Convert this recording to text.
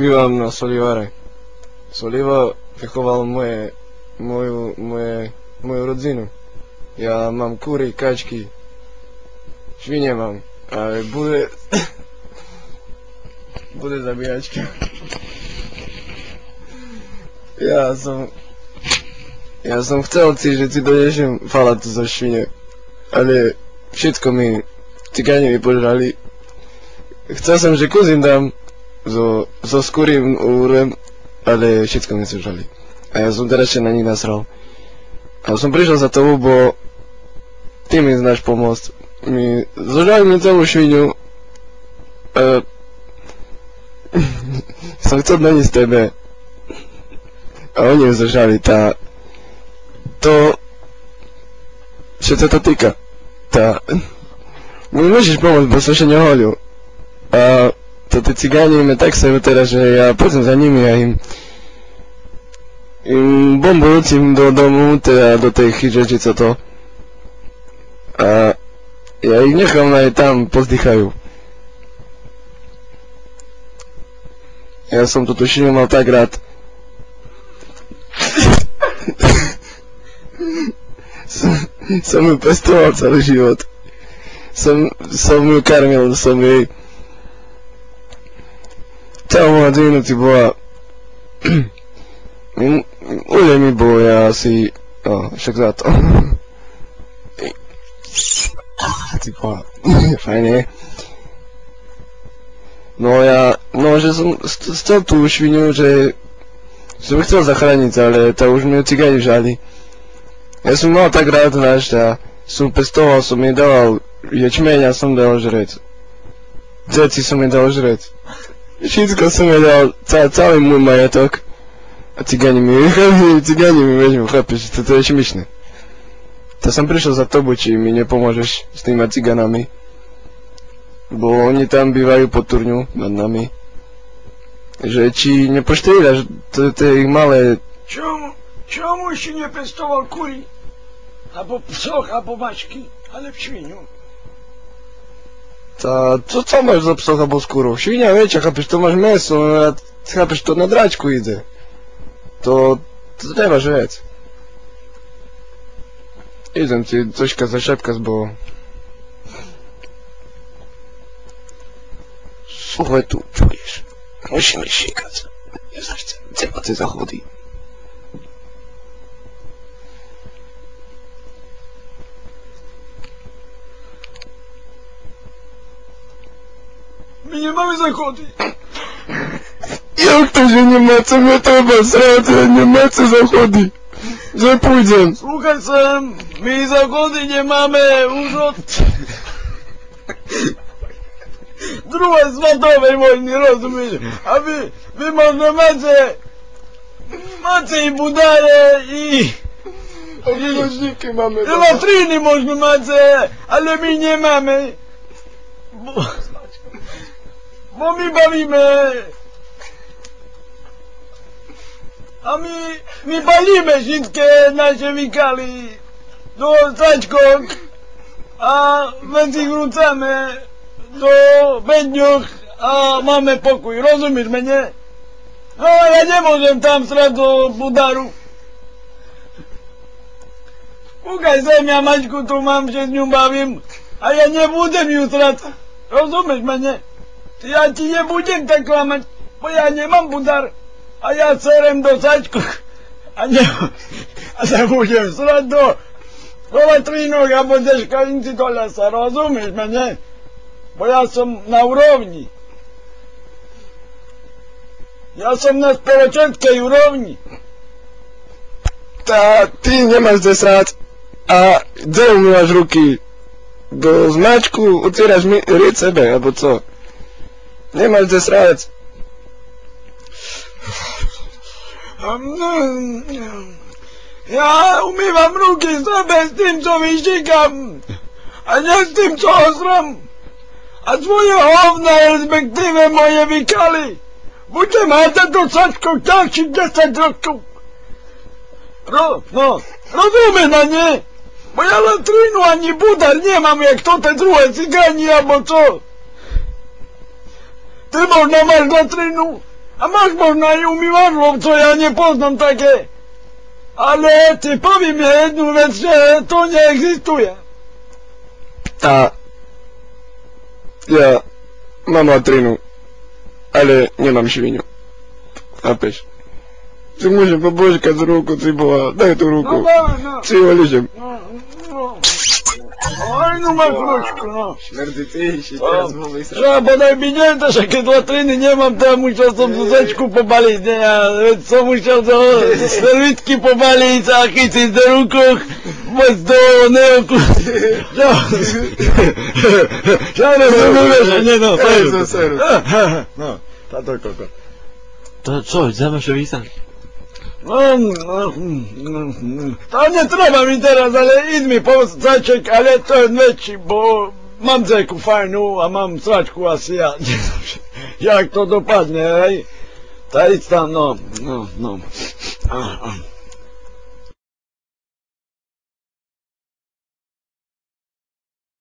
bývam na Solivare. Soliva vychoval moju rodzinu. Ja mám kúry, kačky, švine mám. A bude zabíjačka. Ja som chcel že ti donesem falatu zo švine, ale všetko mi cigáni požrali. Chcel som, že kuzím dám so skúrym úrem, ale všetko mi zožrali. A ja som teraz na nich nasral. A som prišiel za tobou, bo ty mi znáš pomôcť. Zožrali mi celú šviňu. Som chcel doniesť tebe. A oni ju zožrali. Čo sa to týka? Môžeš pomôcť, bo som ešte neholil. A to tí cigáni me tak sajú teraz, že ja pôjdem za nimi a im bombujúcim do domu, teda do tej chyže, či co to. A ja ich nechám aj tam, pozdychajú. Ja som túto šinu mal tak rád. Som ju pestoval celý život. Som ju karmil, som jej celú hodinu ti bola ule mi bolo, ja asi však za to ti bola fajne. Že som chcel tú švinu, že som chcel zachrániť, ale už mi ju cigáni žali. Ja som mal tak rád a som pestoval, som jej dával ječmeň a som dal žrec. Deti som jej dal žrec. Všetko som jej dal, celý môj majetok. A cigáni mi vezmu, chápeš, to je šmišné. To som prišiel za tobou, či mi nepomôžeš s tými cigánami. Bo oni tam bývajú pod turňu nad nami. Že či nepoštrieľaš to ich malé... Čomu si nepestoval kury? Abo psoch, abo mačky, ale šviňu? Co máš za psoch abo skúrov? Šviňa väčšia, chápeš, to máš meso, chápeš, to na dráčku ide. To nemáš vec. Idem ti troška zašepkať, bo... Słuchaj tu, czujesz? Musimy sikać. Ja zaś chcę zachodzi. My nie mamy zachodzi. Jak to, że nie ma co mnie trzeba srać, nie ma co zachodzi? Że pójdę. Słuchaj sam, my zachody nie mamy już od... Druhej svetovej vojny, rozumieš? A vy možno máte i budáre, i... Výložníky máme. Elektríny možno máte, ale my nemáme. Bo my bavíme. A my balíme všetké naše vykaly do sačkok a medzi vrúcame do bedňoch a máme pokoj, rozumieš mene? No ja nemôžem tam srať do budaru. Kúkaj sem, ja mačku tu mám, že s ňou bavím a ja nebudem ju srať, rozumieš mene? Ja ti nebudem tak klamať, bo ja nemám budar a ja serem do sačku a nebudem srať do latrínok alebo deškalinci do lesa, rozumieš mene? Bo ja som na úrovni. Ja som na spoločenskej úrovni. Ty nemáš kde srať. A kde umývaš ruky? Do zmáčku utieraš riť sebe, alebo co? Nemáš kde srať. Ja umývam ruky sebe s tým, čo vyšikam. A nie s tým, čo osram. A svoje hovna, respektíve moje vykaly, budem hádať do sačkov ďalších 10 rokov. Rozumie na ne? Bo ja latrínu ani budar nemám, jak to te druhé cigáni, alebo čo? Ty možno máš latrínu, A máš možno aj umývadlo, co ja nepoznám také. Ale ty poviem jednu vec, že to neexistuje. Ja mám latrinu, ale nemám švinu. Chápeš? Si môžem pobožkať z ruku, Ciboha, daj tú ruku. No. Si ho ližem. No. Aj, no máš ručku, no. Šmrditejší, Že bodaj by nie, že keď latriny nemám, to ja musel som zečku pobaliť, ne, a veď som musel do servitky pobaliť a chytiť do rukoch, moc do neoku. Čo nerozumieš, ne, no, to je to. No, táto koko. To čo, ideme še vysať? To netreba mi teraz, ale id mi začek, ale to je väčší, bo mám zeku fajnú a mám sračku asi ja. Jak to dopadne, hej? Tá istá, no.